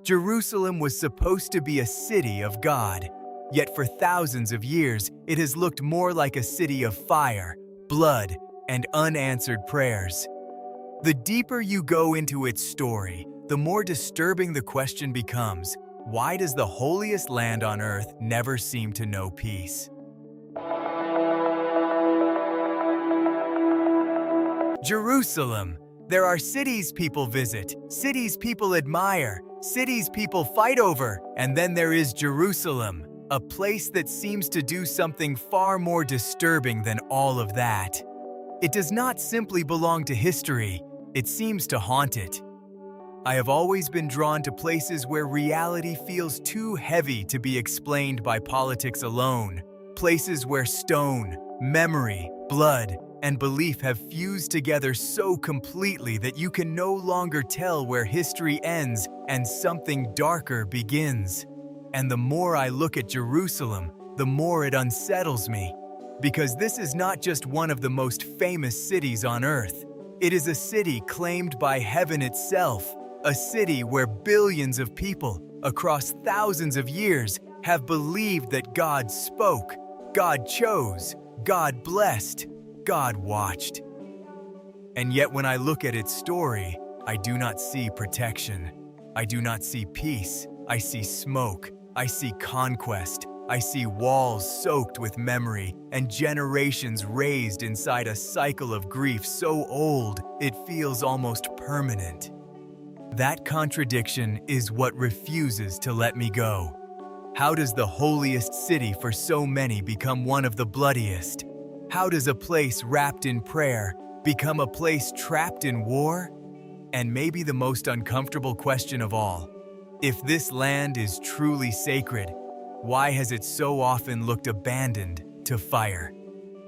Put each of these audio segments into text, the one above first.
Jerusalem was supposed to be a city of God, yet for thousands of years it has looked more like a city of fire, blood, and unanswered prayers. The deeper you go into its story, the more disturbing the question becomes, why does the holiest land on earth never seem to know peace? Jerusalem. There are cities people visit, cities people admire, cities people fight over, and then there is Jerusalem, a place that seems to do something far more disturbing than all of that. It does not simply belong to history, it seems to haunt it. I have always been drawn to places where reality feels too heavy to be explained by politics alone, places where stone, memory, blood, and belief have fused together so completely that you can no longer tell where history ends and something darker begins. And the more I look at Jerusalem, the more it unsettles me. Because this is not just one of the most famous cities on earth. It is a city claimed by heaven itself, a city where billions of people, across thousands of years, have believed that God spoke, God chose, God blessed, God watched. And yet when I look at its story, I do not see protection. I do not see peace. I see smoke. I see conquest. I see walls soaked with memory and generations raised inside a cycle of grief so old it feels almost permanent. That contradiction is what refuses to let me go. How does the holiest city for so many become one of the bloodiest? How does a place wrapped in prayer become a place trapped in war? And maybe the most uncomfortable question of all, if this land is truly sacred, why has it so often looked abandoned to fire?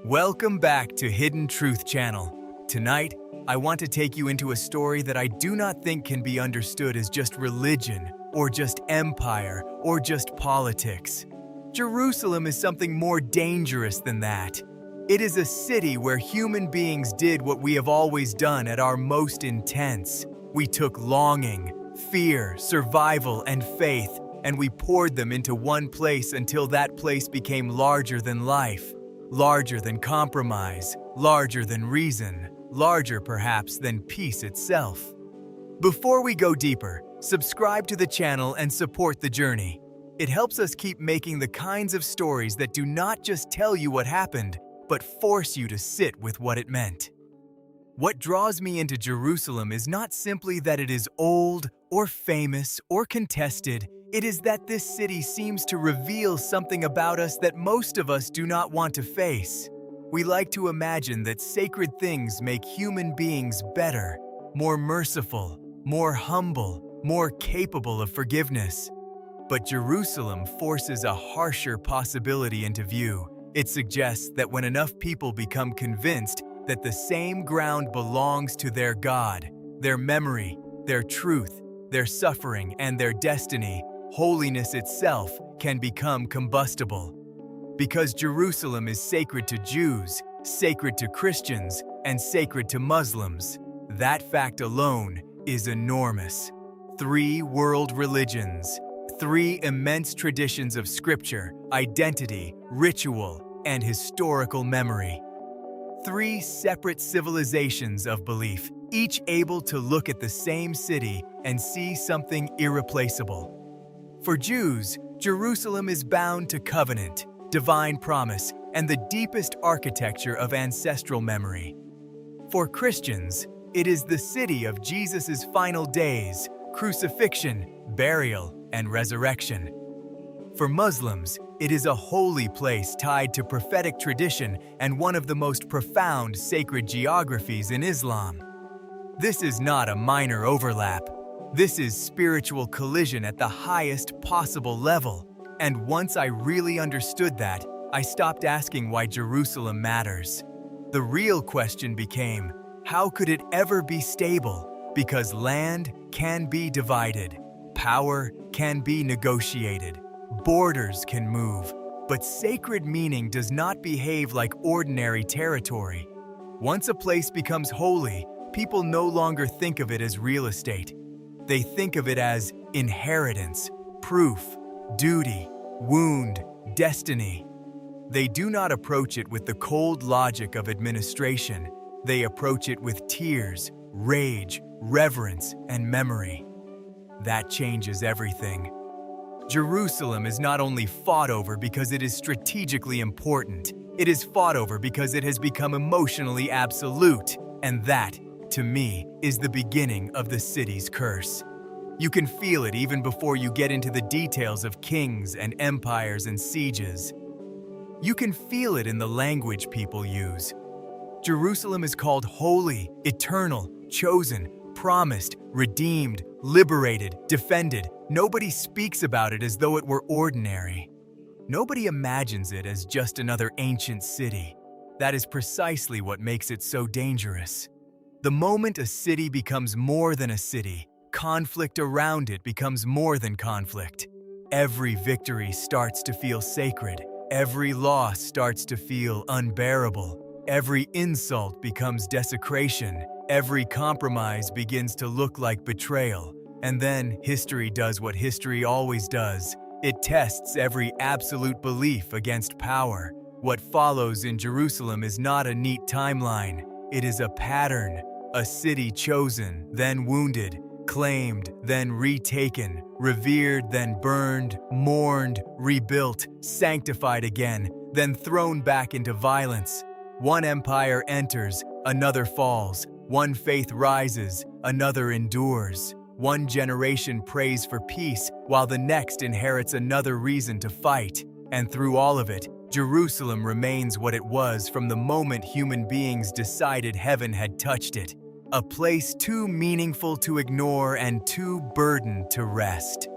Welcome back to Hidden Truth Channel. Tonight, I want to take you into a story that I do not think can be understood as just religion, or just empire, or just politics. Jerusalem is something more dangerous than that. It is a city where human beings did what we have always done at our most intense. We took longing, fear, survival, and faith, and we poured them into one place until that place became larger than life, larger than compromise, larger than reason, larger perhaps than peace itself. Before we go deeper, subscribe to the channel and support the journey. It helps us keep making the kinds of stories that do not just tell you what happened, but force you to sit with what it meant. What draws me into Jerusalem is not simply that it is old, or famous, or contested. It is that this city seems to reveal something about us that most of us do not want to face. We like to imagine that sacred things make human beings better, more merciful, more humble, more capable of forgiveness. But Jerusalem forces a harsher possibility into view. It suggests that when enough people become convinced that the same ground belongs to their God, their memory, their truth, their suffering, and their destiny, holiness itself can become combustible. Because Jerusalem is sacred to Jews, sacred to Christians, and sacred to Muslims, that fact alone is enormous. 3 world religions, 3 immense traditions of scripture, identity, ritual, and historical memory. 3 separate civilizations of belief, each able to look at the same city and see something irreplaceable. For Jews, Jerusalem is bound to covenant, divine promise, and the deepest architecture of ancestral memory. For Christians, it is the city of Jesus' final days, crucifixion, burial, and resurrection. For Muslims, it is a holy place tied to prophetic tradition and one of the most profound sacred geographies in Islam. This is not a minor overlap. This is spiritual collision at the highest possible level. And once I really understood that, I stopped asking why Jerusalem matters. The real question became, how could it ever be stable? Because land can be divided, power can be negotiated, borders can move, but sacred meaning does not behave like ordinary territory. Once a place becomes holy, people no longer think of it as real estate. They think of it as inheritance, proof, duty, wound, destiny. They do not approach it with the cold logic of administration. They approach it with tears, rage, reverence, and memory. That changes everything. Jerusalem is not only fought over because it is strategically important, it is fought over because it has become emotionally absolute, and that, to me, is the beginning of the city's curse. You can feel it even before you get into the details of kings and empires and sieges. You can feel it in the language people use. Jerusalem is called holy, eternal, chosen, promised, redeemed, liberated, defended. Nobody speaks about it as though it were ordinary. Nobody imagines it as just another ancient city. That is precisely what makes it so dangerous. The moment a city becomes more than a city, conflict around it becomes more than conflict. Every victory starts to feel sacred. Every loss starts to feel unbearable. Every insult becomes desecration. Every compromise begins to look like betrayal. And then history does what history always does. It tests every absolute belief against power. What follows in Jerusalem is not a neat timeline. It is a pattern. A city chosen, then wounded, claimed, then retaken, revered, then burned, mourned, rebuilt, sanctified again, then thrown back into violence. One empire enters, another falls. One faith rises, another endures. One generation prays for peace, while the next inherits another reason to fight. And through all of it, Jerusalem remains what it was from the moment human beings decided heaven had touched it. A place too meaningful to ignore and too burdened to rest.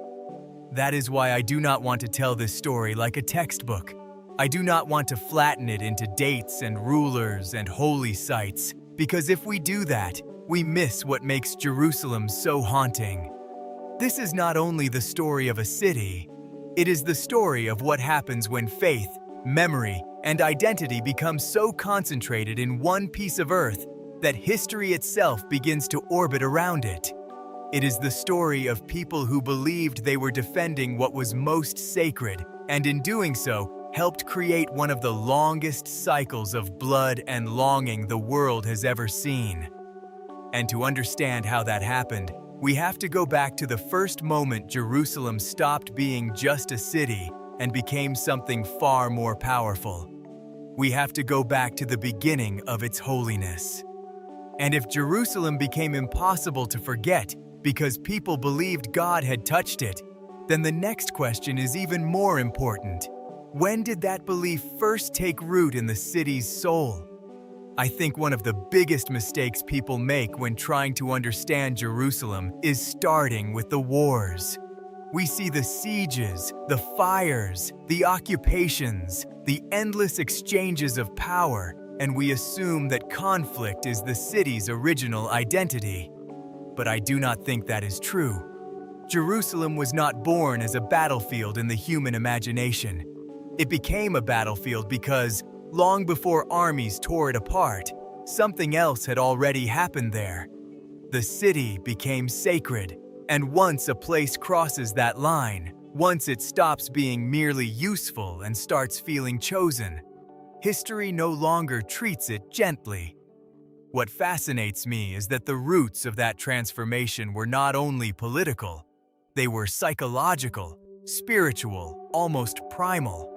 That is why I do not want to tell this story like a textbook. I do not want to flatten it into dates and rulers and holy sites, because if we do that, we miss what makes Jerusalem so haunting. This is not only the story of a city, it is the story of what happens when faith, memory, and identity become so concentrated in one piece of earth that history itself begins to orbit around it. It is the story of people who believed they were defending what was most sacred, and in doing so, helped create one of the longest cycles of blood and longing the world has ever seen. And to understand how that happened, we have to go back to the first moment Jerusalem stopped being just a city and became something far more powerful. We have to go back to the beginning of its holiness. And if Jerusalem became impossible to forget because people believed God had touched it, then the next question is even more important. When did that belief first take root in the city's soul? I think one of the biggest mistakes people make when trying to understand Jerusalem is starting with the wars. We see the sieges, the fires, the occupations, the endless exchanges of power, and we assume that conflict is the city's original identity. But I do not think that is true. Jerusalem was not born as a battlefield in the human imagination. It became a battlefield because, long before armies tore it apart, something else had already happened there. The city became sacred, and once a place crosses that line, once it stops being merely useful and starts feeling chosen, history no longer treats it gently. What fascinates me is that the roots of that transformation were not only political, they were psychological, spiritual, almost primal.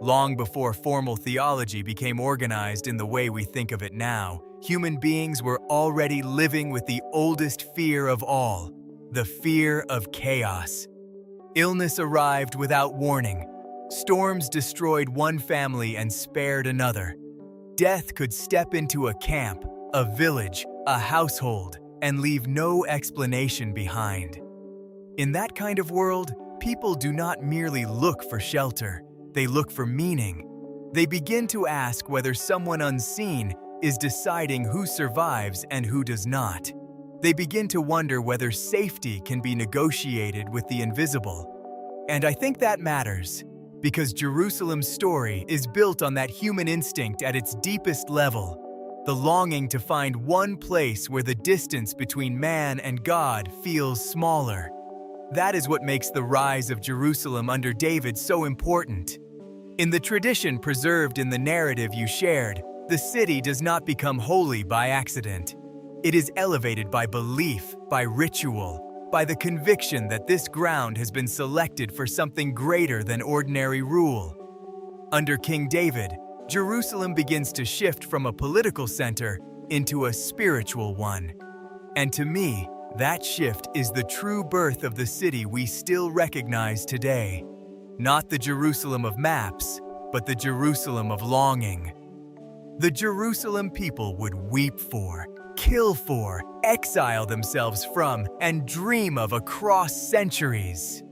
Long before formal theology became organized in the way we think of it now, human beings were already living with the oldest fear of all, the fear of chaos. Illness arrived without warning. Storms destroyed one family and spared another. Death could step into a camp, a village, a household, and leave no explanation behind. In that kind of world, people do not merely look for shelter, they look for meaning. They begin to ask whether someone unseen is deciding who survives and who does not. They begin to wonder whether safety can be negotiated with the invisible. And I think that matters, because Jerusalem's story is built on that human instinct at its deepest level, the longing to find one place where the distance between man and God feels smaller. That is what makes the rise of Jerusalem under David so important. In the tradition preserved in the narrative you shared, the city does not become holy by accident. It is elevated by belief, by ritual, by the conviction that this ground has been selected for something greater than ordinary rule. Under King David, Jerusalem begins to shift from a political center into a spiritual one. And to me, that shift is the true birth of the city we still recognize today. Not the Jerusalem of maps, but the Jerusalem of longing. The Jerusalem people would weep for, kill for, exile themselves from, and dream of across centuries.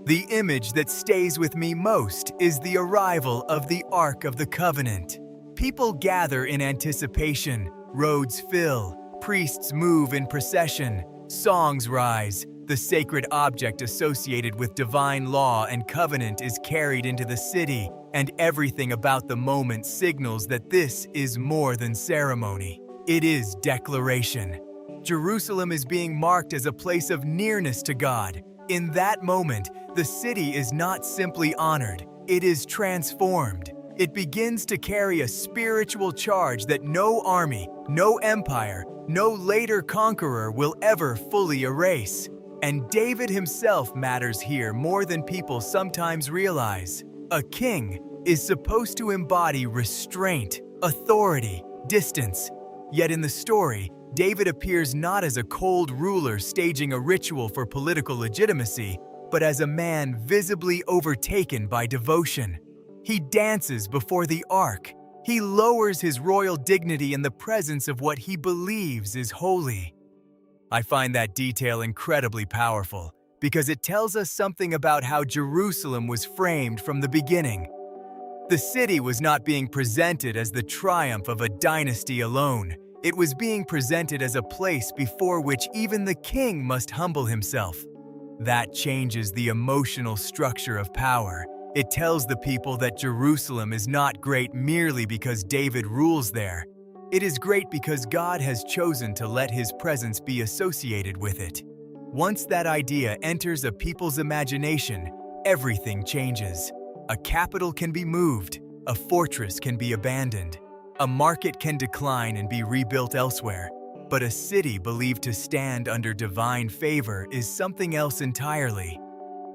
The image that stays with me most is the arrival of the Ark of the Covenant. People gather in anticipation, roads fill, priests move in procession, songs rise, the sacred object associated with divine law and covenant is carried into the city, and everything about the moment signals that this is more than ceremony. It is declaration. Jerusalem is being marked as a place of nearness to God. In that moment, the city is not simply honored, it is transformed. It begins to carry a spiritual charge that no army, no empire, no later conqueror will ever fully erase. And David himself matters here more than people sometimes realize. A king is supposed to embody restraint, authority, distance. Yet in the story, David appears not as a cold ruler staging a ritual for political legitimacy, but as a man visibly overtaken by devotion. He dances before the ark. He lowers his royal dignity in the presence of what he believes is holy. I find that detail incredibly powerful because it tells us something about how Jerusalem was framed from the beginning. The city was not being presented as the triumph of a dynasty alone. It was being presented as a place before which even the king must humble himself. That changes the emotional structure of power. It tells the people that Jerusalem is not great merely because David rules there. It is great because God has chosen to let his presence be associated with it. Once that idea enters a people's imagination, everything changes. A capital can be moved, a fortress can be abandoned, a market can decline and be rebuilt elsewhere, but a city believed to stand under divine favor is something else entirely.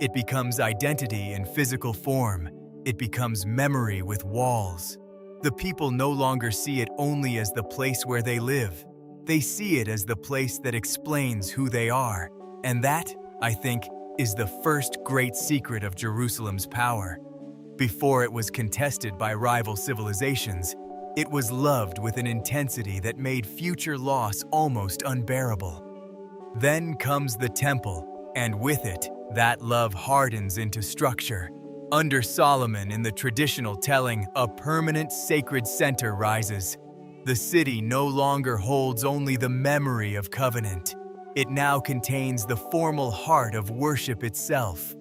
It becomes identity in physical form. It becomes memory with walls. The people no longer see it only as the place where they live. They see it as the place that explains who they are. And that, I think, is the first great secret of Jerusalem's power. Before it was contested by rival civilizations, it was loved with an intensity that made future loss almost unbearable. Then comes the temple, and with it, that love hardens into structure. Under Solomon, in the traditional telling, a permanent sacred center rises. The city no longer holds only the memory of covenant. It now contains the formal heart of worship itself.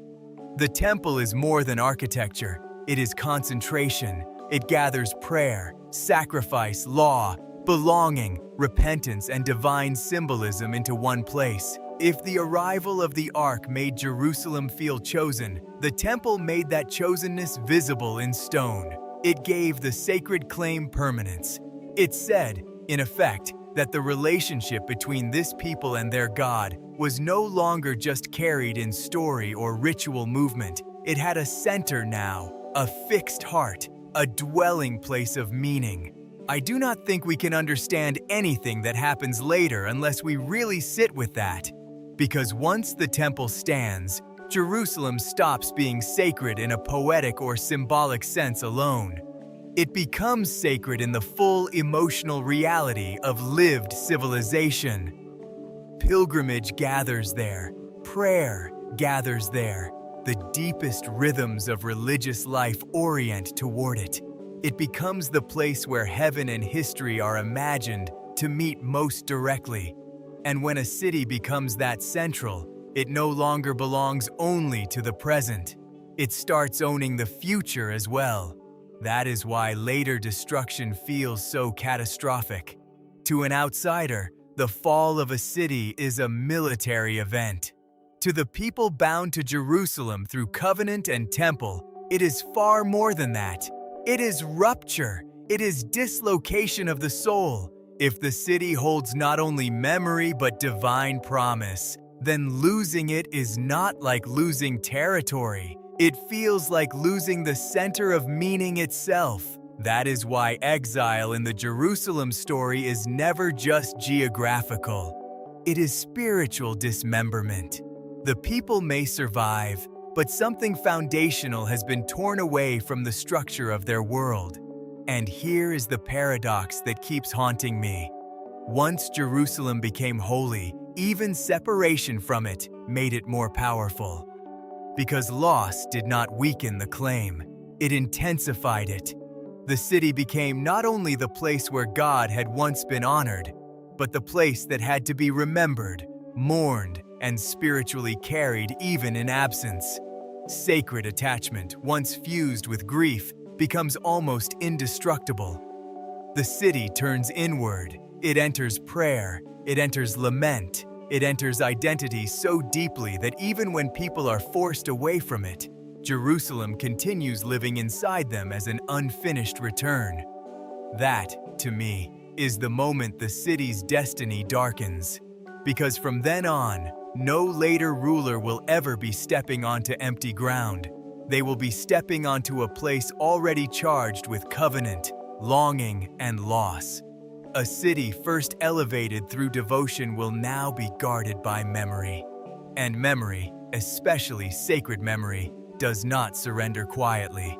The temple is more than architecture. It is concentration. It gathers prayer, sacrifice, law, belonging, repentance, and divine symbolism into one place. If the arrival of the ark made Jerusalem feel chosen, the temple made that chosenness visible in stone. It gave the sacred claim permanence. It said, in effect, that the relationship between this people and their God was no longer just carried in story or ritual movement. It had a center now, a fixed heart, a dwelling place of meaning. I do not think we can understand anything that happens later unless we really sit with that. Because once the temple stands, Jerusalem stops being sacred in a poetic or symbolic sense alone. It becomes sacred in the full emotional reality of lived civilization. Pilgrimage gathers there, prayer gathers there. The deepest rhythms of religious life orient toward it. It becomes the place where heaven and history are imagined to meet most directly. And when a city becomes that central, it no longer belongs only to the present. It starts owning the future as well. That is why later destruction feels so catastrophic. To an outsider, the fall of a city is a military event. To the people bound to Jerusalem through covenant and temple, it is far more than that. It is rupture. It is dislocation of the soul. If the city holds not only memory but divine promise, then losing it is not like losing territory. It feels like losing the center of meaning itself. That is why exile in the Jerusalem story is never just geographical. It is spiritual dismemberment. The people may survive, but something foundational has been torn away from the structure of their world. And here is the paradox that keeps haunting me. Once Jerusalem became holy, even separation from it made it more powerful. Because loss did not weaken the claim, it intensified it. The city became not only the place where God had once been honored, but the place that had to be remembered, mourned, and spiritually carried even in absence. Sacred attachment, once fused with grief, becomes almost indestructible. The city turns inward. It enters prayer. It enters lament. It enters identity so deeply that even when people are forced away from it, Jerusalem continues living inside them as an unfinished return. That, to me, is the moment the city's destiny darkens. Because from then on, no later ruler will ever be stepping onto empty ground. They will be stepping onto a place already charged with covenant, longing, and loss. A city first elevated through devotion will now be guarded by memory. And memory, especially sacred memory, does not surrender quietly.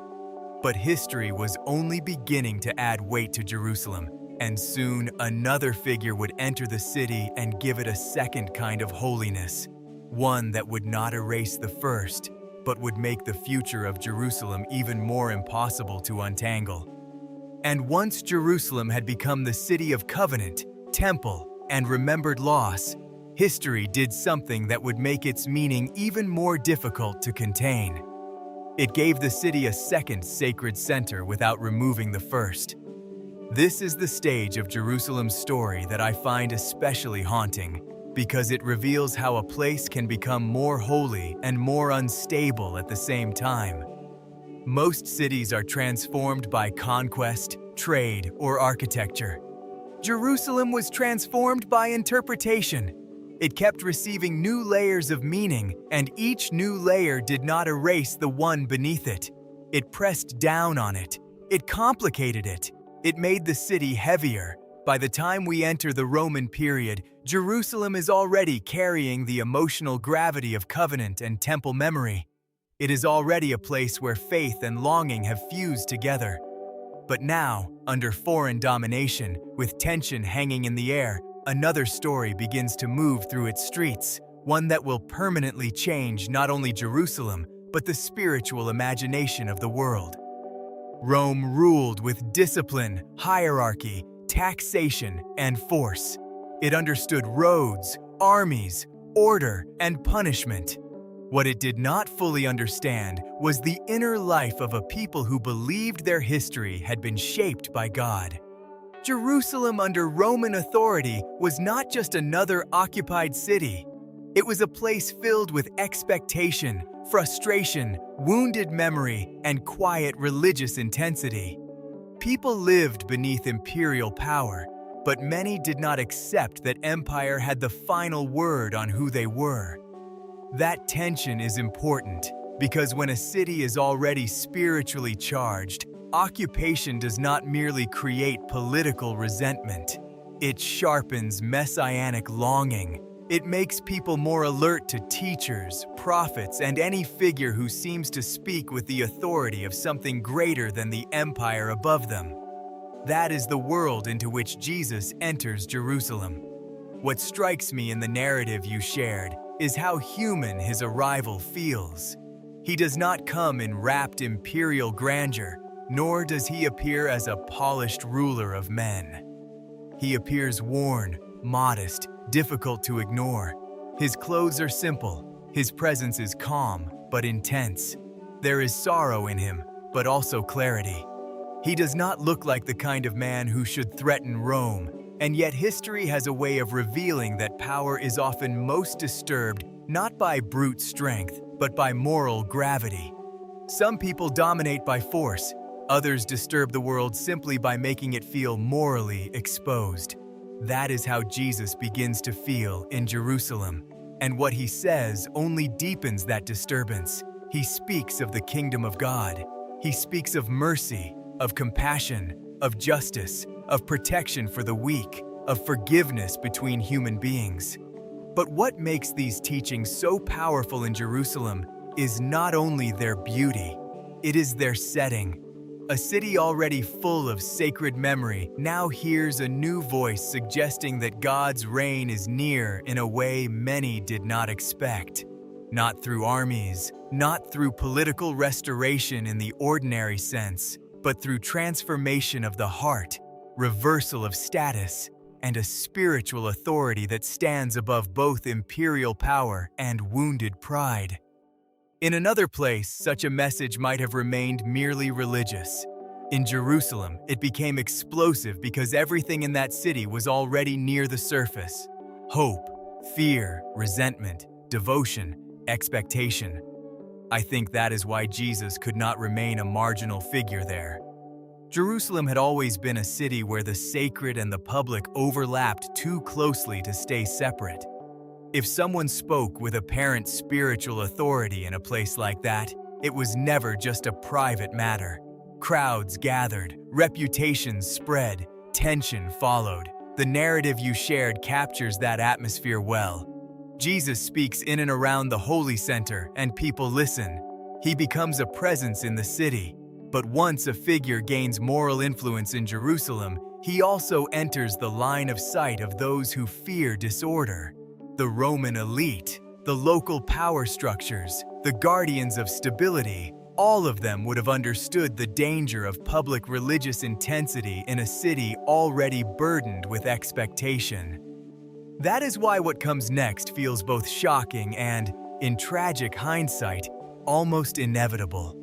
But history was only beginning to add weight to Jerusalem, and soon another figure would enter the city and give it a second kind of holiness, one that would not erase the first, but would make the future of Jerusalem even more impossible to untangle. And once Jerusalem had become the city of covenant, temple, and remembered loss, history did something that would make its meaning even more difficult to contain. It gave the city a second sacred center without removing the first. This is the stage of Jerusalem's story that I find especially haunting, because it reveals how a place can become more holy and more unstable at the same time. Most cities are transformed by conquest, trade, or architecture. Jerusalem was transformed by interpretation. It kept receiving new layers of meaning, and each new layer did not erase the one beneath it. It pressed down on it. It complicated it. It made the city heavier. By the time we enter the Roman period, Jerusalem is already carrying the emotional gravity of covenant and temple memory. It is already a place where faith and longing have fused together. But now, under foreign domination, with tension hanging in the air, another story begins to move through its streets, one that will permanently change not only Jerusalem, but the spiritual imagination of the world. Rome ruled with discipline, hierarchy, taxation, and force. It understood roads, armies, order, and punishment. What it did not fully understand was the inner life of a people who believed their history had been shaped by God. Jerusalem under Roman authority was not just another occupied city. It was a place filled with expectation, frustration, wounded memory, and quiet religious intensity. People lived beneath imperial power, but many did not accept that empire had the final word on who they were. That tension is important because when a city is already spiritually charged, occupation does not merely create political resentment. It sharpens messianic longing. It makes people more alert to teachers, prophets, and any figure who seems to speak with the authority of something greater than the empire above them. That is the world into which Jesus enters Jerusalem. What strikes me in the narrative you shared is how human his arrival feels. He does not come in rapt imperial grandeur, nor does he appear as a polished ruler of men. He appears worn, modest, difficult to ignore. His clothes are simple. His presence is calm, but intense. There is sorrow in him, but also clarity. He does not look like the kind of man who should threaten Rome, and yet history has a way of revealing that power is often most disturbed not by brute strength, but by moral gravity. Some people dominate by force, others disturb the world simply by making it feel morally exposed. That is how Jesus begins to feel in Jerusalem, and what he says only deepens that disturbance. He speaks of the kingdom of God. He speaks of mercy, of compassion, of justice, of protection for the weak, of forgiveness between human beings. But what makes these teachings so powerful in Jerusalem is not only their beauty, it is their setting. A city already full of sacred memory now hears a new voice suggesting that God's reign is near in a way many did not expect. Not through armies, not through political restoration in the ordinary sense, but through transformation of the heart, reversal of status, and a spiritual authority that stands above both imperial power and wounded pride. In another place, such a message might have remained merely religious. In Jerusalem, it became explosive because everything in that city was already near the surface. Hope, fear, resentment, devotion, expectation. I think that is why Jesus could not remain a marginal figure there. Jerusalem had always been a city where the sacred and the public overlapped too closely to stay separate. If someone spoke with apparent spiritual authority in a place like that, it was never just a private matter. Crowds gathered, reputations spread, tension followed. The narrative you shared captures that atmosphere well. Jesus speaks in and around the holy center, and people listen. He becomes a presence in the city. But once a figure gains moral influence in Jerusalem, he also enters the line of sight of those who fear disorder. The Roman elite, the local power structures, the guardians of stability, all of them would have understood the danger of public religious intensity in a city already burdened with expectation. That is why what comes next feels both shocking and, in tragic hindsight, almost inevitable.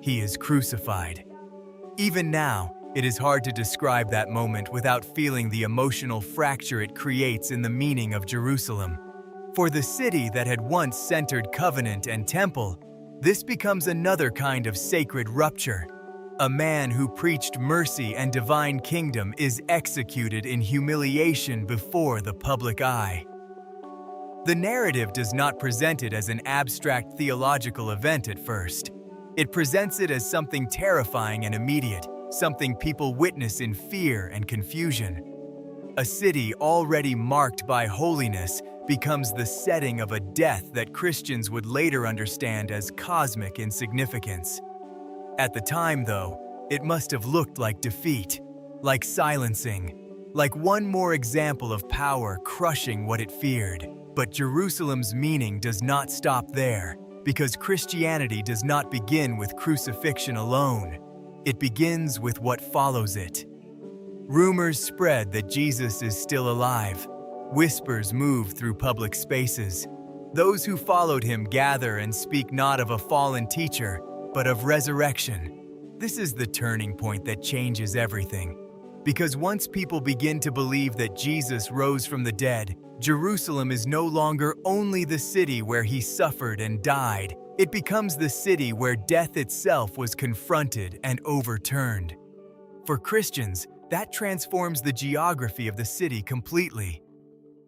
He is crucified. Even now, it is hard to describe that moment without feeling the emotional fracture it creates in the meaning of Jerusalem. For the city that had once centered covenant and temple, this becomes another kind of sacred rupture. A man who preached mercy and divine kingdom is executed in humiliation before the public eye. The narrative does not present it as an abstract theological event at first. It presents it as something terrifying and immediate, something people witness in fear and confusion. A city already marked by holiness becomes the setting of a death that Christians would later understand as cosmic in significance. At the time, though, it must have looked like defeat, like silencing, like one more example of power crushing what it feared. But Jerusalem's meaning does not stop there, because Christianity does not begin with crucifixion alone. It begins with what follows it. Rumors spread that Jesus is still alive. Whispers move through public spaces. Those who followed him gather and speak not of a fallen teacher, but of resurrection. This is the turning point that changes everything. Because once people begin to believe that Jesus rose from the dead, Jerusalem is no longer only the city where he suffered and died. It becomes the city where death itself was confronted and overturned. For Christians, that transforms the geography of the city completely.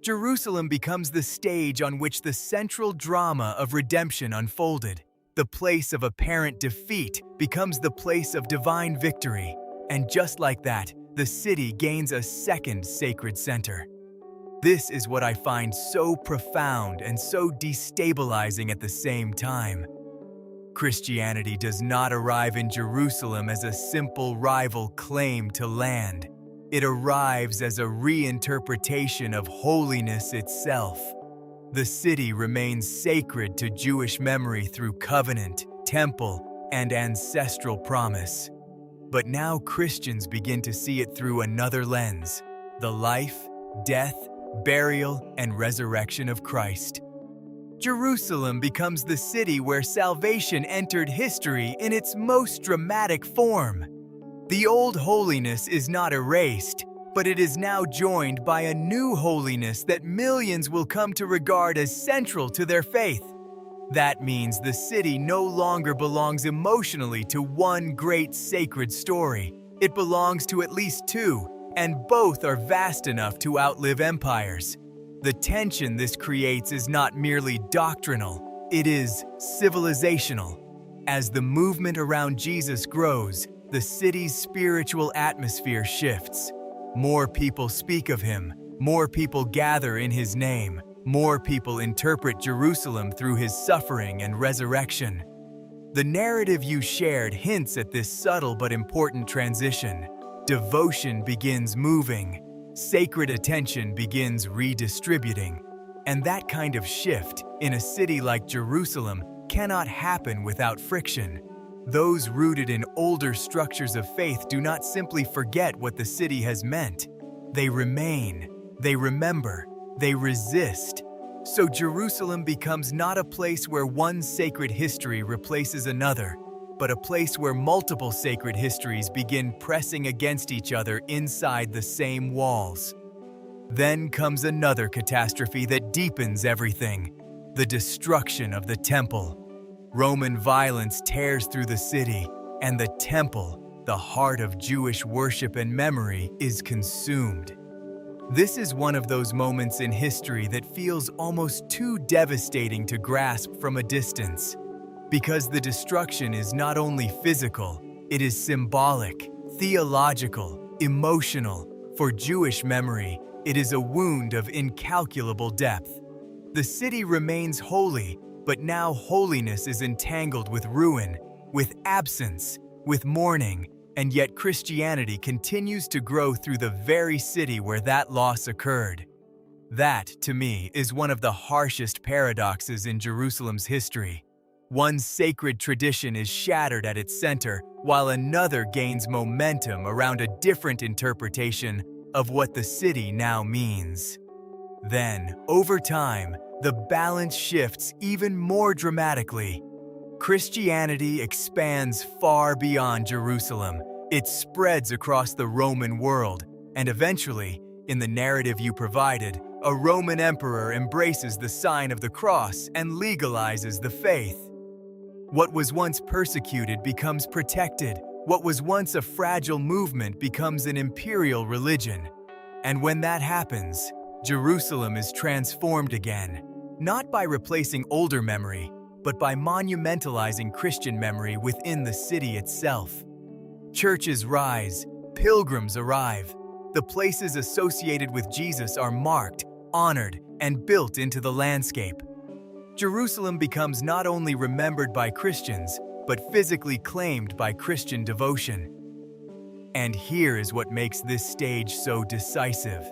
Jerusalem becomes the stage on which the central drama of redemption unfolded. The place of apparent defeat becomes the place of divine victory. And just like that, the city gains a second sacred center. This is what I find so profound and so destabilizing at the same time. Christianity does not arrive in Jerusalem as a simple rival claim to land. It arrives as a reinterpretation of holiness itself. The city remains sacred to Jewish memory through covenant, temple, and ancestral promise. But now Christians begin to see it through another lens: the life, death, burial, and resurrection of Christ. Jerusalem becomes the city where salvation entered history in its most dramatic form. The old holiness is not erased, but it is now joined by a new holiness that millions will come to regard as central to their faith. That means the city no longer belongs emotionally to one great sacred story. It belongs to at least two, and both are vast enough to outlive empires. The tension this creates is not merely doctrinal, it is civilizational. As the movement around Jesus grows, the city's spiritual atmosphere shifts. More people speak of him, more people gather in his name, more people interpret Jerusalem through his suffering and resurrection. The narrative you shared hints at this subtle but important transition. Devotion begins moving, sacred attention begins redistributing. And that kind of shift, in a city like Jerusalem, cannot happen without friction. Those rooted in older structures of faith do not simply forget what the city has meant. They remain, they remember, they resist. So Jerusalem becomes not a place where one sacred history replaces another, but a place where multiple sacred histories begin pressing against each other inside the same walls. Then comes another catastrophe that deepens everything: the destruction of the temple. Roman violence tears through the city, and the temple, the heart of Jewish worship and memory, is consumed. This is one of those moments in history that feels almost too devastating to grasp from a distance. Because the destruction is not only physical, it is symbolic, theological, emotional. For Jewish memory, it is a wound of incalculable depth. The city remains holy, but now holiness is entangled with ruin, with absence, with mourning, and yet Christianity continues to grow through the very city where that loss occurred. That, to me, is one of the harshest paradoxes in Jerusalem's history. One sacred tradition is shattered at its center, while another gains momentum around a different interpretation of what the city now means. Then, over time, the balance shifts even more dramatically. Christianity expands far beyond Jerusalem. It spreads across the Roman world, and eventually, in the narrative you provided, a Roman emperor embraces the sign of the cross and legalizes the faith. What was once persecuted becomes protected. What was once a fragile movement becomes an imperial religion. And when that happens, Jerusalem is transformed again, not by replacing older memory, but by monumentalizing Christian memory within the city itself. Churches rise, pilgrims arrive. The places associated with Jesus are marked, honored, and built into the landscape. Jerusalem becomes not only remembered by Christians, but physically claimed by Christian devotion. And here is what makes this stage so decisive.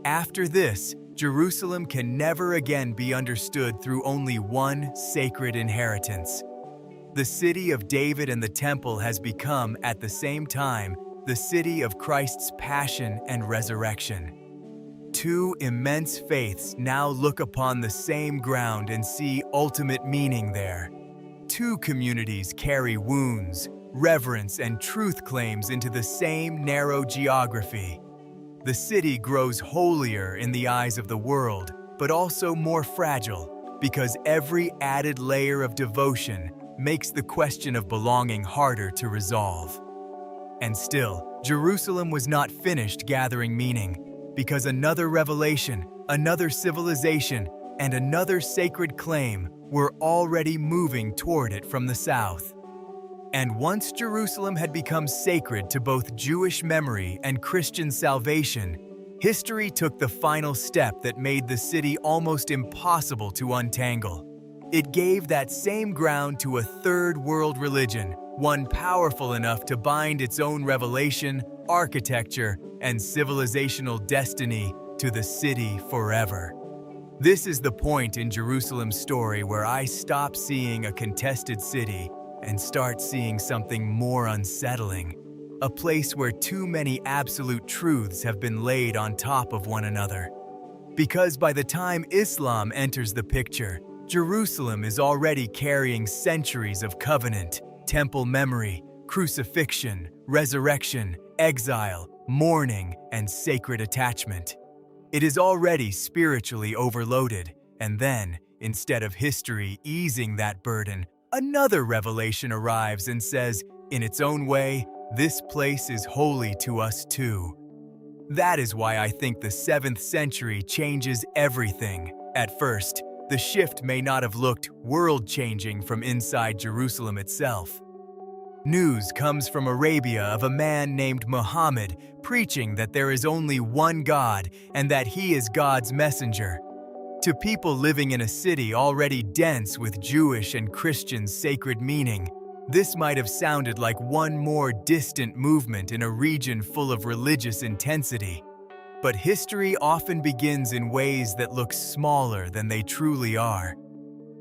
After this, Jerusalem can never again be understood through only one sacred inheritance. The city of David and the temple has become, at the same time, the city of Christ's passion and resurrection. Two immense faiths now look upon the same ground and see ultimate meaning there. Two communities carry wounds, reverence, and truth claims into the same narrow geography. The city grows holier in the eyes of the world, but also more fragile, because every added layer of devotion makes the question of belonging harder to resolve. And still, Jerusalem was not finished gathering meaning, because another revelation, another civilization, and another sacred claim were already moving toward it from the south. And once Jerusalem had become sacred to both Jewish memory and Christian salvation, history took the final step that made the city almost impossible to untangle. It gave that same ground to a third world religion, one powerful enough to bind its own revelation, architecture, and civilizational destiny to the city forever. This is the point in Jerusalem's story where I stop seeing a contested city and start seeing something more unsettling, a place where too many absolute truths have been laid on top of one another. Because by the time Islam enters the picture, Jerusalem is already carrying centuries of covenant, temple memory, crucifixion, resurrection, exile, mourning, and sacred attachment. It is already spiritually overloaded, and then, instead of history easing that burden, another revelation arrives and says, in its own way, this place is holy to us too. That is why I think the 7th century changes everything. At first, the shift may not have looked world-changing from inside Jerusalem itself. News comes from Arabia of a man named Muhammad preaching that there is only one God and that he is God's messenger. To people living in a city already dense with Jewish and Christian sacred meaning, this might have sounded like one more distant movement in a region full of religious intensity. But history often begins in ways that look smaller than they truly are.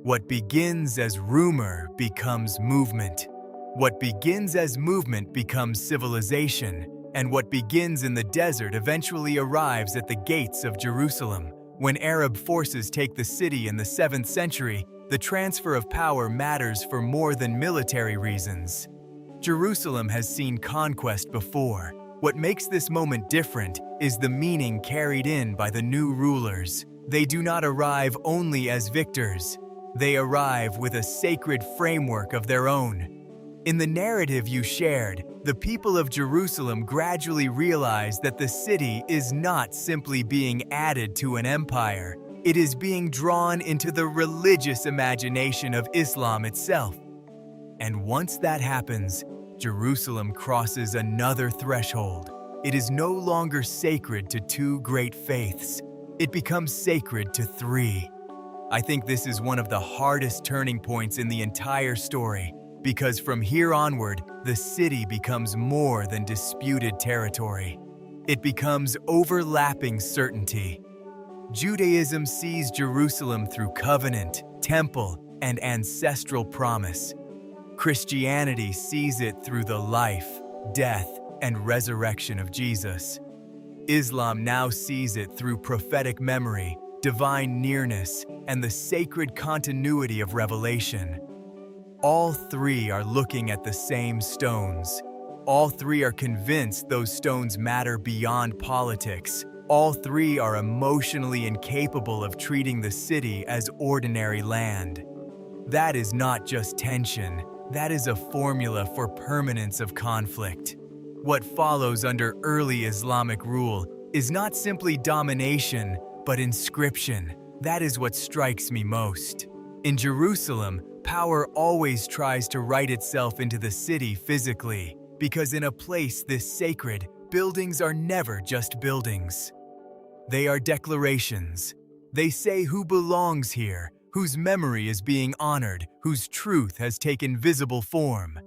What begins as rumor becomes movement. What begins as movement becomes civilization, and what begins in the desert eventually arrives at the gates of Jerusalem. When Arab forces take the city in the 7th century, the transfer of power matters for more than military reasons. Jerusalem has seen conquest before. What makes this moment different is the meaning carried in by the new rulers. They do not arrive only as victors. They arrive with a sacred framework of their own. In the narrative you shared, the people of Jerusalem gradually realize that the city is not simply being added to an empire. It is being drawn into the religious imagination of Islam itself. And once that happens, Jerusalem crosses another threshold. It is no longer sacred to 2 great faiths. It becomes sacred to 3. I think this is one of the hardest turning points in the entire story, because from here onward, the city becomes more than disputed territory. It becomes overlapping certainty. Judaism sees Jerusalem through covenant, temple, and ancestral promise. Christianity sees it through the life, death, and resurrection of Jesus. Islam now sees it through prophetic memory, divine nearness, and the sacred continuity of revelation. All 3 are looking at the same stones. All 3 are convinced those stones matter beyond politics. All 3 are emotionally incapable of treating the city as ordinary land. That is not just tension. That is a formula for permanence of conflict. What follows under early Islamic rule is not simply domination, but inscription. That is what strikes me most. In Jerusalem, power always tries to write itself into the city physically, because in a place this sacred, buildings are never just buildings. They are declarations. They say who belongs here, whose memory is being honored, whose truth has taken visible form.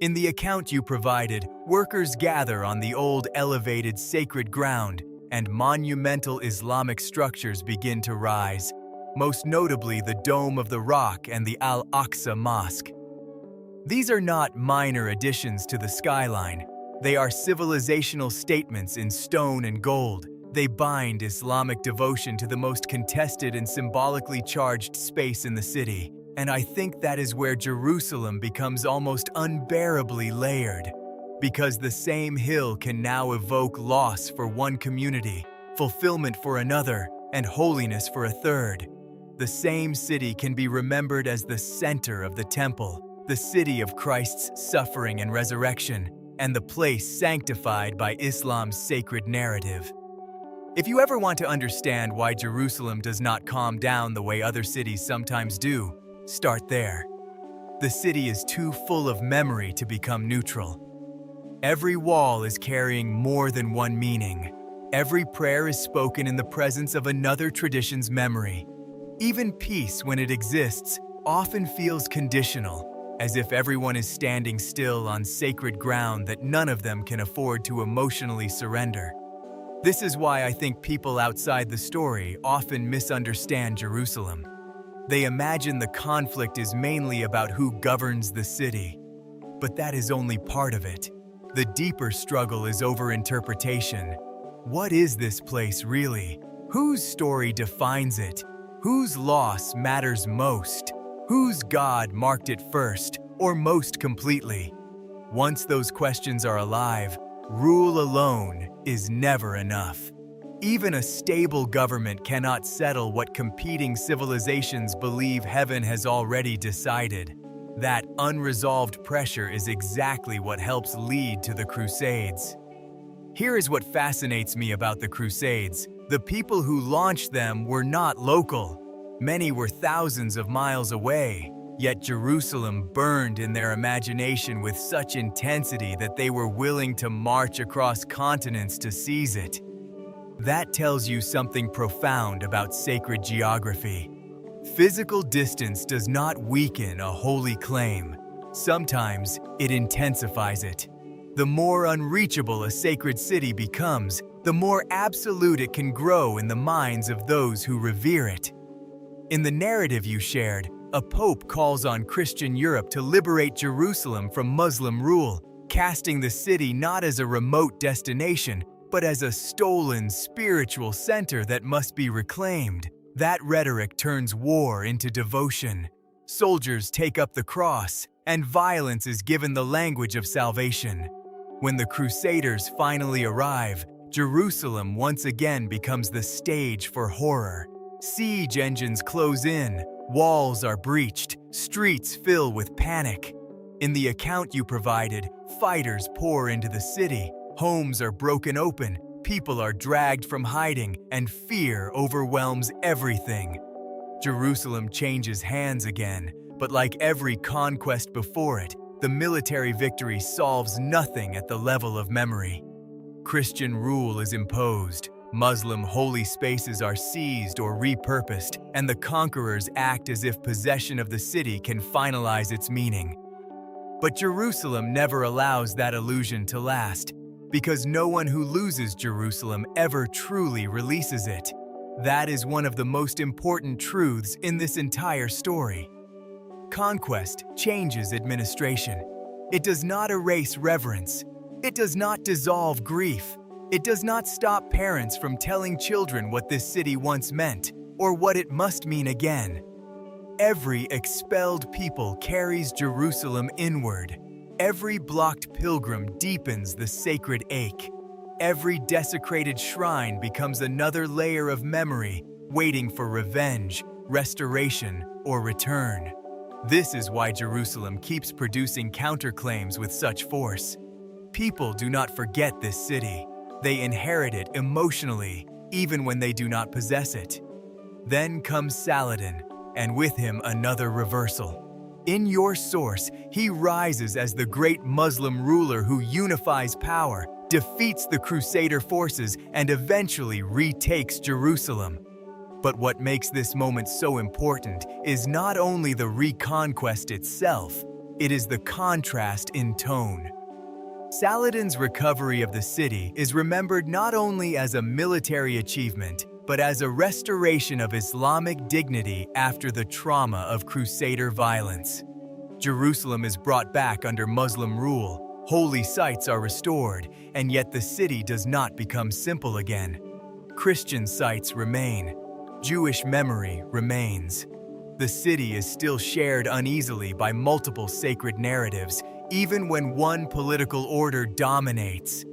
In the account you provided, workers gather on the old elevated sacred ground, and monumental Islamic structures begin to rise, most notably the Dome of the Rock and the Al-Aqsa Mosque. These are not minor additions to the skyline. They are civilizational statements in stone and gold. They bind Islamic devotion to the most contested and symbolically charged space in the city. And I think that is where Jerusalem becomes almost unbearably layered, because the same hill can now evoke loss for one community, fulfillment for another, and holiness for a third. The same city can be remembered as the center of the temple, the city of Christ's suffering and resurrection, and the place sanctified by Islam's sacred narrative. If you ever want to understand why Jerusalem does not calm down the way other cities sometimes do, start there. The city is too full of memory to become neutral. Every wall is carrying more than one meaning. Every prayer is spoken in the presence of another tradition's memory. Even peace, when it exists, often feels conditional, as if everyone is standing still on sacred ground that none of them can afford to emotionally surrender. This is why I think people outside the story often misunderstand Jerusalem. They imagine the conflict is mainly about who governs the city. But that is only part of it. The deeper struggle is over interpretation. What is this place really? Whose story defines it? Whose loss matters most? Whose God marked it first or most completely? Once those questions are alive, Rule alone is never enough. Even a stable government cannot settle what competing civilizations believe heaven has already decided. That unresolved pressure is exactly what helps lead to the Crusades. Here is what fascinates me about the Crusades. The people who launched them were not local. Many were thousands of miles away, yet Jerusalem burned in their imagination with such intensity that they were willing to march across continents to seize it. That tells you something profound about sacred geography. Physical distance does not weaken a holy claim. Sometimes it intensifies it. The more unreachable a sacred city becomes, the more absolute it can grow in the minds of those who revere it. In the narrative you shared, a pope calls on Christian Europe to liberate Jerusalem from Muslim rule, casting the city not as a remote destination, but as a stolen spiritual center that must be reclaimed. That rhetoric turns war into devotion. Soldiers take up the cross, and violence is given the language of salvation. When the Crusaders finally arrive, Jerusalem once again becomes the stage for horror. Siege engines close in, walls are breached, streets fill with panic. In the account you provided, fighters pour into the city, homes are broken open, people are dragged from hiding, and fear overwhelms everything. Jerusalem changes hands again, but like every conquest before it, the military victory solves nothing at the level of memory. Christian rule is imposed, Muslim holy spaces are seized or repurposed, and the conquerors act as if possession of the city can finalize its meaning. But Jerusalem never allows that illusion to last, because no one who loses Jerusalem ever truly releases it. That is one of the most important truths in this entire story. Conquest changes administration. It does not erase reverence. It does not dissolve grief. It does not stop parents from telling children what this city once meant or what it must mean again. Every expelled people carries Jerusalem inward. Every blocked pilgrim deepens the sacred ache. Every desecrated shrine becomes another layer of memory, waiting for revenge, restoration, or return. This is why Jerusalem keeps producing counterclaims with such force. People do not forget this city. They inherit it emotionally, even when they do not possess it. Then comes Saladin, and with him another reversal. In your source, he rises as the great Muslim ruler who unifies power, defeats the Crusader forces, and eventually retakes Jerusalem. But what makes this moment so important is not only the reconquest itself, it is the contrast in tone. Saladin's recovery of the city is remembered not only as a military achievement, but as a restoration of Islamic dignity after the trauma of Crusader violence. Jerusalem is brought back under Muslim rule, holy sites are restored, and yet the city does not become simple again. Christian sites remain. Jewish memory remains. The city is still shared uneasily by multiple sacred narratives, even when one political order dominates.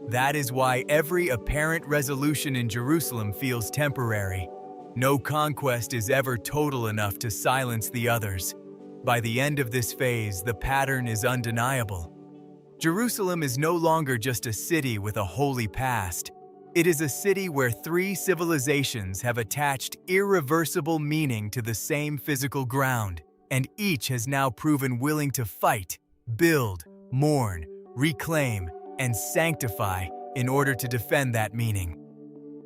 That is why every apparent resolution in Jerusalem feels temporary. No conquest is ever total enough to silence the others. By the end of this phase, the pattern is undeniable. Jerusalem is no longer just a city with a holy past. It is a city where three civilizations have attached irreversible meaning to the same physical ground, and each has now proven willing to fight, build, mourn, reclaim, and sanctify in order to defend that meaning.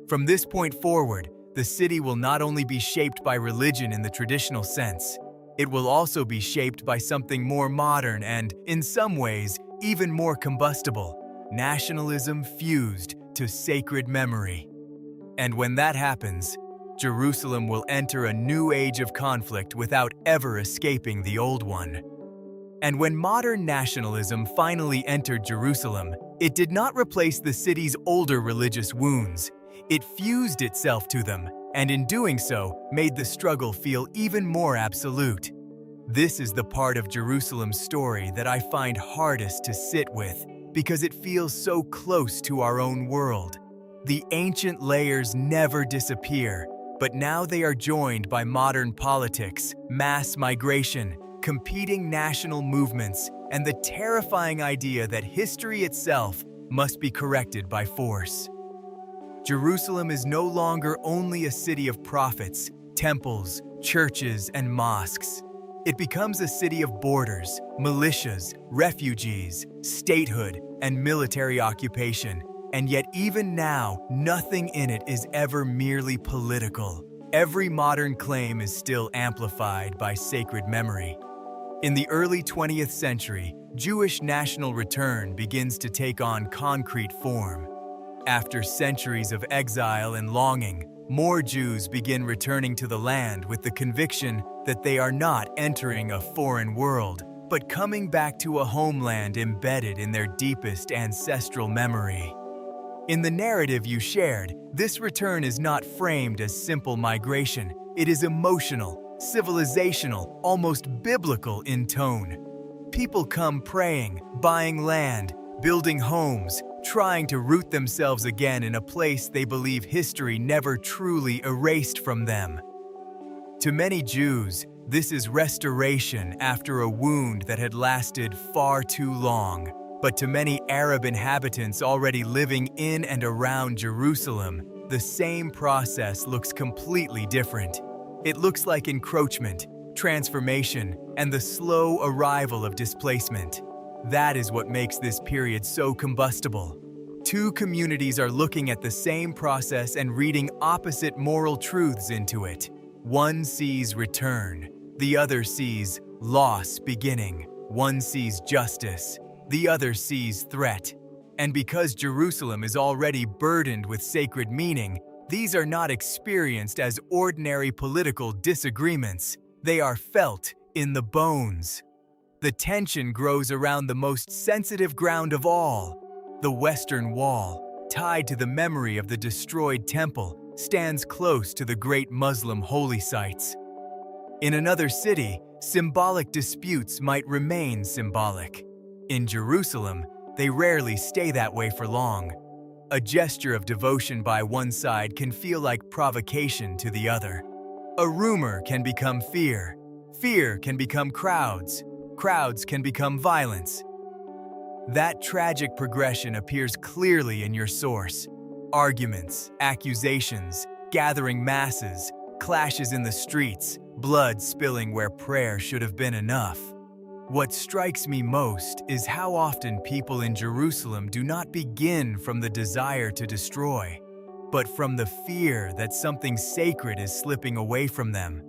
From this point forward, the city will not only be shaped by religion in the traditional sense, it will also be shaped by something more modern and, in some ways, even more combustible: nationalism fused to sacred memory. And when that happens, Jerusalem will enter a new age of conflict without ever escaping the old one. And when modern nationalism finally entered Jerusalem, it did not replace the city's older religious wounds. It fused itself to them, and in doing so, made the struggle feel even more absolute. This is the part of Jerusalem's story that I find hardest to sit with. because it feels so close to our own world. The ancient layers never disappear, but now they are joined by modern politics, mass migration, competing national movements, and the terrifying idea that history itself must be corrected by force. Jerusalem is no longer only a city of prophets, temples, churches, and mosques. It becomes a city of borders, militias, refugees, statehood, and military occupation. And yet even now, nothing in it is ever merely political. Every modern claim is still amplified by sacred memory. In the early 20th century, Jewish national return begins to take on concrete form. After centuries of exile and longing, more Jews begin returning to the land with the conviction that they are not entering a foreign world, but coming back to a homeland embedded in their deepest ancestral memory. In the narrative you shared, this return is not framed as simple migration. It is emotional, civilizational, almost biblical in tone. People come praying, buying land, building homes, trying to root themselves again in a place they believe history never truly erased from them. To many Jews, this is restoration after a wound that had lasted far too long. But to many Arab inhabitants already living in and around Jerusalem, the same process looks completely different. It looks like encroachment, transformation, and the slow arrival of displacement. That is what makes this period so combustible. Two communities are looking at the same process and reading opposite moral truths into it. One sees return, the other sees loss beginning. One sees justice, the other sees threat. And because Jerusalem is already burdened with sacred meaning, these are not experienced as ordinary political disagreements. They are felt in the bones. The tension grows around the most sensitive ground of all. The Western Wall, tied to the memory of the destroyed temple, stands close to the great Muslim holy sites. In another city, symbolic disputes might remain symbolic. In Jerusalem, they rarely stay that way for long. A gesture of devotion by one side can feel like provocation to the other. A rumor can become fear. Fear can become crowds. Crowds can become violence. That tragic progression appears clearly in your source. Arguments, accusations, gathering masses, clashes in the streets, blood spilling where prayer should have been enough. What strikes me most is how often people in Jerusalem do not begin from the desire to destroy, but from the fear that something sacred is slipping away from them.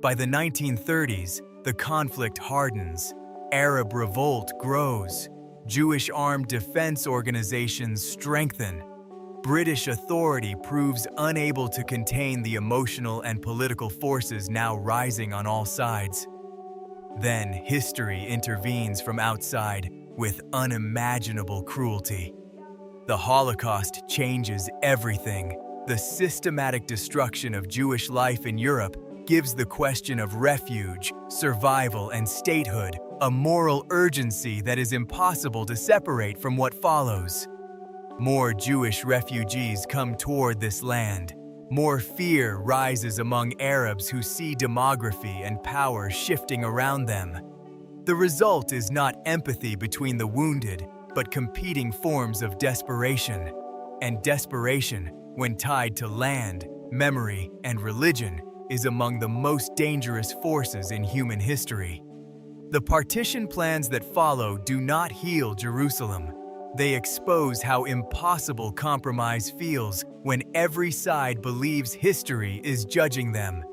By the 1930s, the conflict hardens. Arab revolt grows. Jewish armed defense organizations strengthen. British authority proves unable to contain the emotional and political forces now rising on all sides. Then history intervenes from outside with unimaginable cruelty. The Holocaust changes everything. The systematic destruction of Jewish life in Europe gives the question of refuge, survival, and statehood a moral urgency that is impossible to separate from what follows. More Jewish refugees come toward this land. More fear rises among Arabs who see demography and power shifting around them. The result is not empathy between the wounded, but competing forms of desperation. And desperation, when tied to land, memory, and religion, is among the most dangerous forces in human history. The partition plans that follow do not heal Jerusalem. They expose how impossible compromise feels when every side believes history is judging them.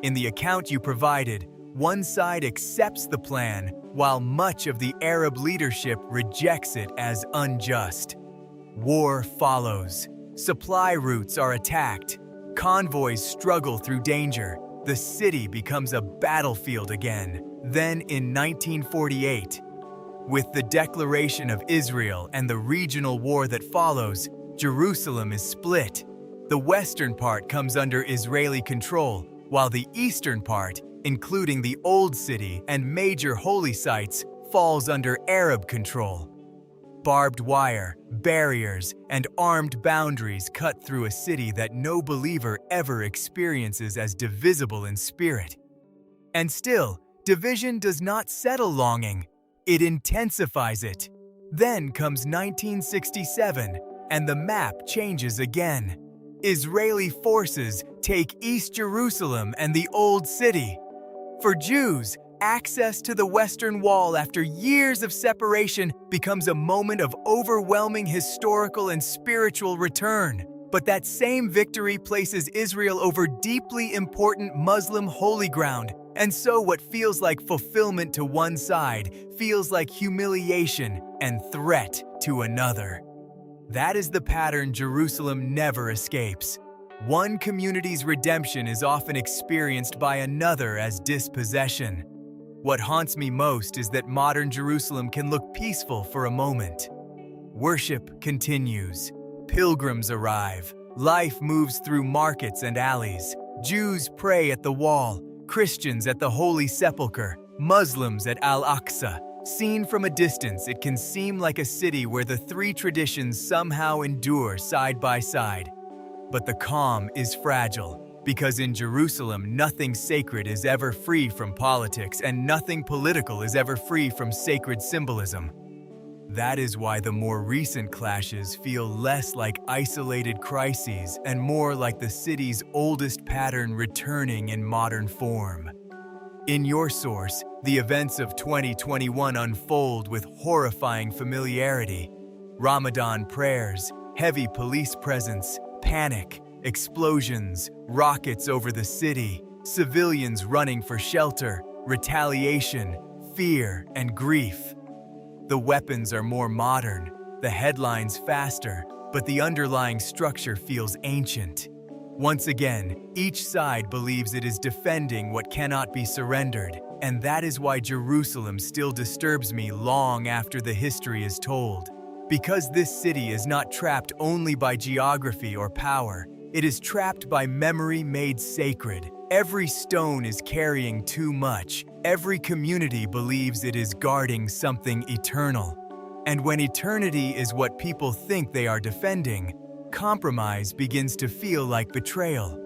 In the account you provided, one side accepts the plan while much of the Arab leadership rejects it as unjust. War follows. Supply routes are attacked. Convoys struggle through danger. The city becomes a battlefield again. Then in 1948, with the declaration of Israel and the regional war that follows, Jerusalem is split. The western part comes under Israeli control, while the eastern part, including the Old City and major holy sites, falls under Arab control. Barbed wire, barriers, and armed boundaries cut through a city that no believer ever experiences as divisible in spirit. And still, division does not settle longing. It intensifies it. Then comes 1967, and the map changes again. Israeli forces take East Jerusalem and the Old City. For Jews, access to the Western Wall after years of separation becomes a moment of overwhelming historical and spiritual return. But that same victory places Israel over deeply important Muslim holy ground, and so what feels like fulfillment to one side feels like humiliation and threat to another. That is the pattern Jerusalem never escapes. One community's redemption is often experienced by another as dispossession. What haunts me most is that modern Jerusalem can look peaceful for a moment. Worship continues. Pilgrims arrive. Life moves through markets and alleys. Jews pray at the wall, Christians at the Holy Sepulchre, Muslims at Al-Aqsa. Seen from a distance, it can seem like a city where the three traditions somehow endure side by side. But the calm is fragile, because in Jerusalem, nothing sacred is ever free from politics, and nothing political is ever free from sacred symbolism. That is why the more recent clashes feel less like isolated crises and more like the city's oldest pattern returning in modern form. In your source, the events of 2021 unfold with horrifying familiarity. Ramadan prayers, heavy police presence, panic, explosions, rockets over the city, civilians running for shelter, retaliation, fear, and grief. The weapons are more modern, the headlines faster, but the underlying structure feels ancient. Once again, each side believes it is defending what cannot be surrendered, and that is why Jerusalem still disturbs me long after the history is told. Because this city is not trapped only by geography or power, it is trapped by memory made sacred. Every stone is carrying too much. Every community believes it is guarding something eternal. And when eternity is what people think they are defending, compromise begins to feel like betrayal.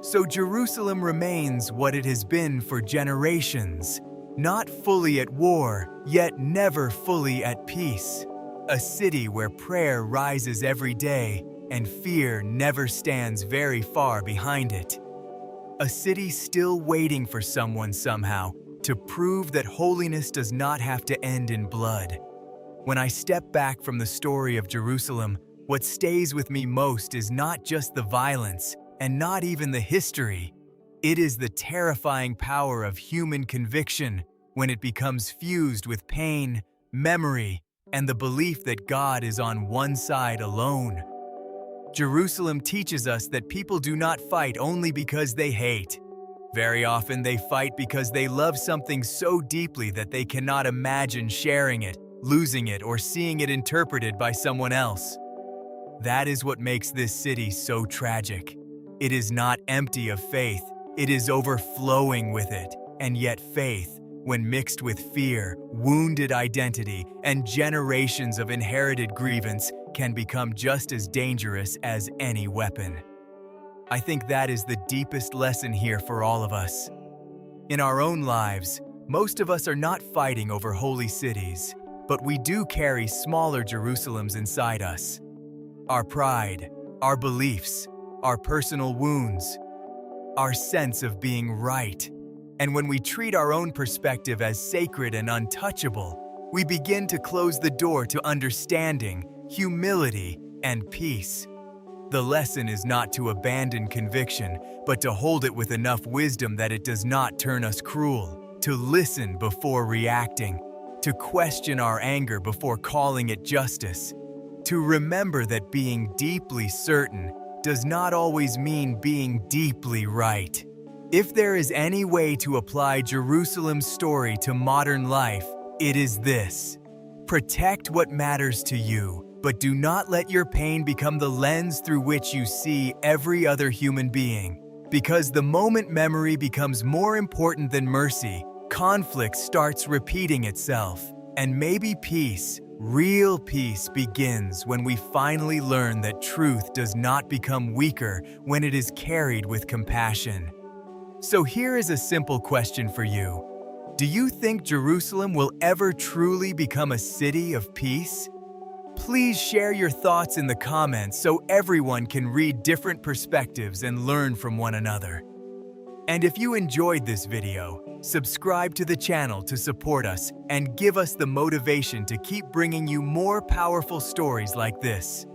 So Jerusalem remains what it has been for generations, not fully at war, yet never fully at peace. A city where prayer rises every day and fear never stands very far behind it. A city still waiting for someone somehow to prove that holiness does not have to end in blood. When I step back from the story of Jerusalem, what stays with me most is not just the violence and not even the history. It is the terrifying power of human conviction when it becomes fused with pain, memory, and the belief that God is on one side alone. Jerusalem teaches us that people do not fight only because they hate. Very often they fight because they love something so deeply that they cannot imagine sharing it, losing it, or seeing it interpreted by someone else. That is what makes this city so tragic. It is not empty of faith, it is overflowing with it. And yet faith, when mixed with fear, wounded identity, and generations of inherited grievance, can become just as dangerous as any weapon. I think that is the deepest lesson here for all of us. In our own lives, most of us are not fighting over holy cities, but we do carry smaller Jerusalems inside us. Our pride, our beliefs, our personal wounds, our sense of being right. And when we treat our own perspective as sacred and untouchable, we begin to close the door to understanding, humility, and peace. The lesson is not to abandon conviction, but to hold it with enough wisdom that it does not turn us cruel, to listen before reacting, to question our anger before calling it justice, to remember that being deeply certain does not always mean being deeply right. If there is any way to apply Jerusalem's story to modern life, it is this: protect what matters to you, but do not let your pain become the lens through which you see every other human being. Because the moment memory becomes more important than mercy, conflict starts repeating itself. And maybe peace, real peace, begins when we finally learn that truth does not become weaker when it is carried with compassion. So here is a simple question for you. Do you think Jerusalem will ever truly become a city of peace? Please share your thoughts in the comments so everyone can read different perspectives and learn from one another. And if you enjoyed this video, subscribe to the channel to support us and give us the motivation to keep bringing you more powerful stories like this.